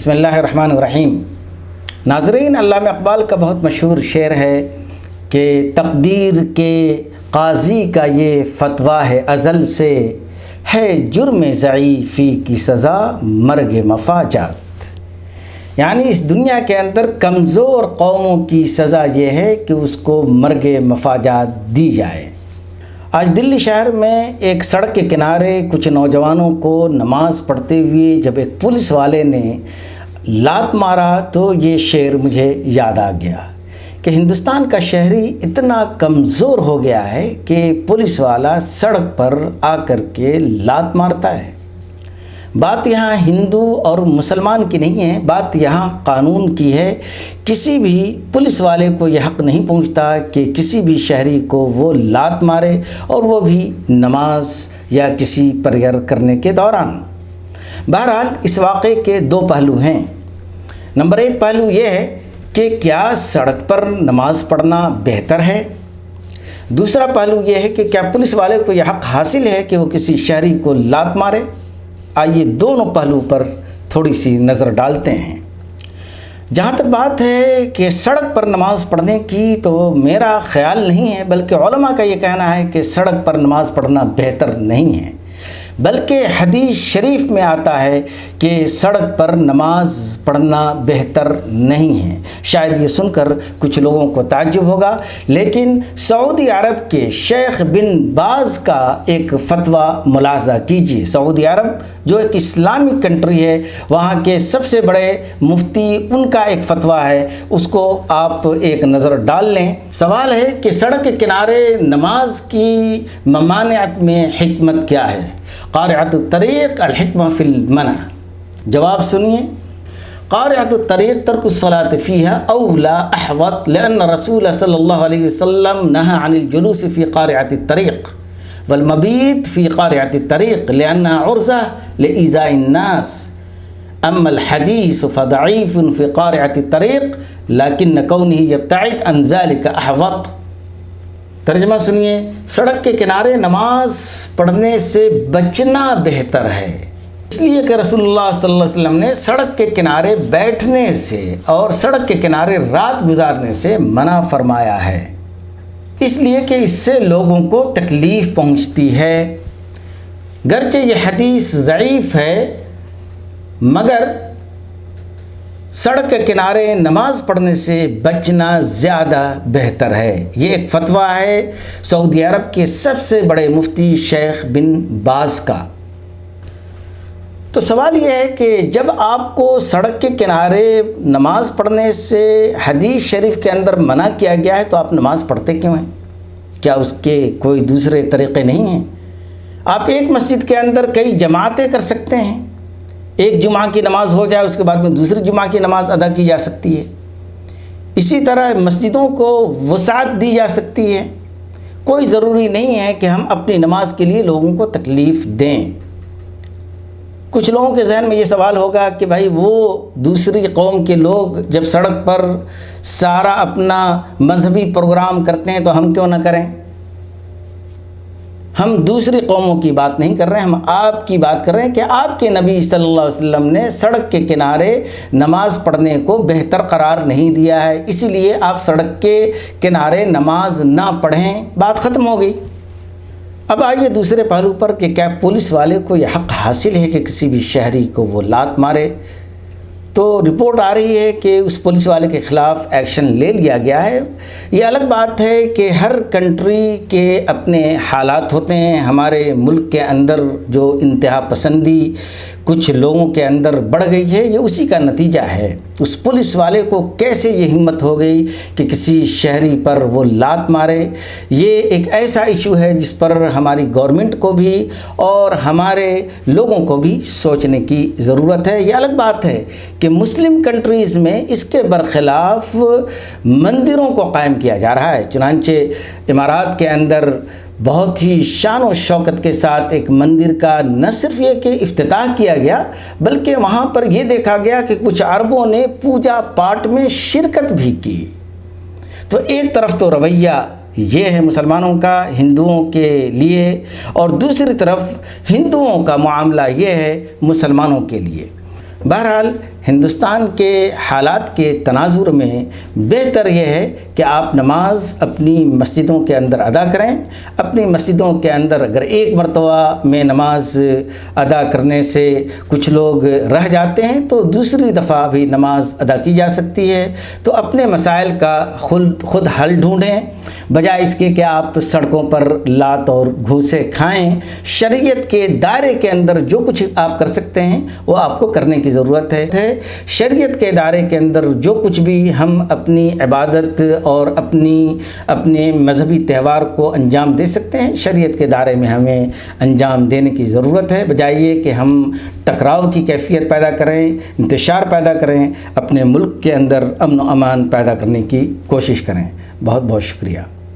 بسم اللہ الرحمن الرحیم۔ ناظرین، علامہ اقبال کا بہت مشہور شعر ہے کہ تقدیر کے قاضی کا یہ فتویٰ ہے ازل سے، ہے جرم ضعیفی کی سزا مرگ مفاجات۔ یعنی اس دنیا کے اندر کمزور قوموں کی سزا یہ ہے کہ اس کو مرگ مفاجات دی جائے۔ آج دلی شہر میں ایک سڑک کے کنارے کچھ نوجوانوں کو نماز پڑھتے ہوئے جب ایک پولیس والے نے لات مارا تو یہ شعر مجھے یاد آ گیا کہ ہندوستان کا شہری اتنا کمزور ہو گیا ہے کہ پولیس والا سڑک پر آ کر کے لات مارتا ہے۔ بات یہاں ہندو اور مسلمان کی نہیں ہے، بات یہاں قانون کی ہے۔ کسی بھی پولیس والے کو یہ حق نہیں پہنچتا کہ کسی بھی شہری کو وہ لات مارے، اور وہ بھی نماز یا کسی پریئر کرنے کے دوران۔ بہرحال اس واقعے کے دو پہلو ہیں۔ نمبر ایک پہلو یہ ہے کہ کیا سڑک پر نماز پڑھنا بہتر ہے؟ دوسرا پہلو یہ ہے کہ کیا پولیس والے کو یہ حق حاصل ہے کہ وہ کسی شہری کو لات مارے؟ آئیے دونوں پہلو پر تھوڑی سی نظر ڈالتے ہیں۔ جہاں تک بات ہے کہ سڑک پر نماز پڑھنے کی، تو میرا خیال نہیں ہے، بلکہ علماء کا یہ کہنا ہے کہ سڑک پر نماز پڑھنا بہتر نہیں ہے، بلکہ حدیث شریف میں آتا ہے کہ سڑک پر نماز پڑھنا بہتر نہیں ہے۔ شاید یہ سن کر کچھ لوگوں کو تعجب ہوگا، لیکن سعودی عرب کے شیخ بن باز کا ایک فتویٰ ملاحظہ کیجیے۔ سعودی عرب جو ایک اسلامک کنٹری ہے، وہاں کے سب سے بڑے مفتی، ان کا ایک فتویٰ ہے، اس کو آپ ایک نظر ڈال لیں۔ سوال ہے کہ سڑک کے کنارے نماز کی ممانعت میں حکمت کیا ہے؟ قارعۃ الطریق الحکمہ فی المنع۔ جواب سنیے۔ قارعۃ الطریق ترک الصلاۃ فیہا اولا احوط لأن رسول صلی اللہ علیہ وسلم نہى عن الجلوس فی قارعۃ الطریق والمبیت فی قارعۃ الطریق لأنها عرضہ لإیذاء الناس، اما الحدیث فضعیف فی قارعۃ الطریق لكن کونہ یبتعد عن ذلک احوط۔ ترجمہ سنیے۔ سڑک کے کنارے نماز پڑھنے سے بچنا بہتر ہے، اس لیے کہ رسول اللہ صلی اللہ علیہ وسلم نے سڑک کے کنارے بیٹھنے سے اور سڑک کے کنارے رات گزارنے سے منع فرمایا ہے، اس لیے کہ اس سے لوگوں کو تکلیف پہنچتی ہے۔ گرچہ یہ حدیث ضعیف ہے، مگر سڑک کے کنارے نماز پڑھنے سے بچنا زیادہ بہتر ہے۔ یہ ایک فتویٰ ہے سعودی عرب کے سب سے بڑے مفتی شیخ بن باز کا۔ تو سوال یہ ہے کہ جب آپ کو سڑک کے کنارے نماز پڑھنے سے حدیث شریف کے اندر منع کیا گیا ہے، تو آپ نماز پڑھتے کیوں ہیں؟ کیا اس کے کوئی دوسرے طریقے نہیں ہیں؟ آپ ایک مسجد کے اندر کئی جماعتیں کر سکتے ہیں، ایک جمعہ کی نماز ہو جائے، اس کے بعد میں دوسری جمعہ کی نماز ادا کی جا سکتی ہے۔ اسی طرح مسجدوں کو وسعت دی جا سکتی ہے۔ کوئی ضروری نہیں ہے کہ ہم اپنی نماز کے لیے لوگوں کو تکلیف دیں۔ کچھ لوگوں کے ذہن میں یہ سوال ہوگا کہ بھائی وہ دوسری قوم کے لوگ جب سڑک پر سارا اپنا مذہبی پروگرام کرتے ہیں تو ہم کیوں نہ کریں؟ ہم دوسری قوموں کی بات نہیں کر رہے ہیں، ہم آپ کی بات کر رہے ہیں کہ آپ کے نبی صلی اللہ علیہ وسلم نے سڑک کے کنارے نماز پڑھنے کو بہتر قرار نہیں دیا ہے، اسی لیے آپ سڑک کے کنارے نماز نہ پڑھیں، بات ختم ہو گئی۔ اب آئیے دوسرے پہلو پر کہ کیا پولیس والے کو یہ حق حاصل ہے کہ کسی بھی شہری کو وہ لات مارے؟ تو رپورٹ آ رہی ہے کہ اس پولیس والے کے خلاف ایکشن لے لیا گیا ہے۔ یہ الگ بات ہے کہ ہر کنٹری کے اپنے حالات ہوتے ہیں۔ ہمارے ملک کے اندر جو انتہا پسندی کچھ لوگوں کے اندر بڑھ گئی ہے، یہ اسی کا نتیجہ ہے۔ اس پولیس والے کو کیسے یہ ہمت ہو گئی کہ کسی شہری پر وہ لات مارے؟ یہ ایک ایسا ایشو ہے جس پر ہماری گورنمنٹ کو بھی اور ہمارے لوگوں کو بھی سوچنے کی ضرورت ہے۔ یہ الگ بات ہے کہ مسلم کنٹریز میں اس کے برخلاف مندروں کو قائم کیا جا رہا ہے۔ چنانچہ امارات کے اندر بہت ہی شان و شوکت کے ساتھ ایک مندر کا نہ صرف یہ کہ افتتاح کیا گیا، بلکہ وہاں پر یہ دیکھا گیا کہ کچھ عربوں نے پوجا پاٹ میں شرکت بھی کی۔ تو ایک طرف تو رویہ یہ ہے مسلمانوں کا ہندوؤں کے لیے، اور دوسری طرف ہندوؤں کا معاملہ یہ ہے مسلمانوں کے لیے۔ بہرحال ہندوستان کے حالات کے تناظر میں بہتر یہ ہے کہ آپ نماز اپنی مسجدوں کے اندر ادا کریں۔ اپنی مسجدوں کے اندر اگر ایک مرتبہ میں نماز ادا کرنے سے کچھ لوگ رہ جاتے ہیں تو دوسری دفعہ بھی نماز ادا کی جا سکتی ہے۔ تو اپنے مسائل کا خود حل ڈھونڈیں، بجائے اس کے کہ آپ سڑکوں پر لات اور گھوسے کھائیں۔ شریعت کے دائرے کے اندر جو کچھ آپ کر سکتے ہیں وہ آپ کو کرنے کی ضرورت ہے۔ شریعت کے دائرے کے اندر جو کچھ بھی ہم اپنی عبادت اور اپنے مذہبی تہوار کو انجام دے سکتے ہیں، شریعت کے دائرے میں ہمیں انجام دینے کی ضرورت ہے، بجائے یہ کہ ہم ٹکراؤ کی کیفیت پیدا کریں، انتشار پیدا کریں، اپنے ملک کے اندر امن و امان پیدا کرنے کی کوشش کریں۔ بہت بہت شکریہ۔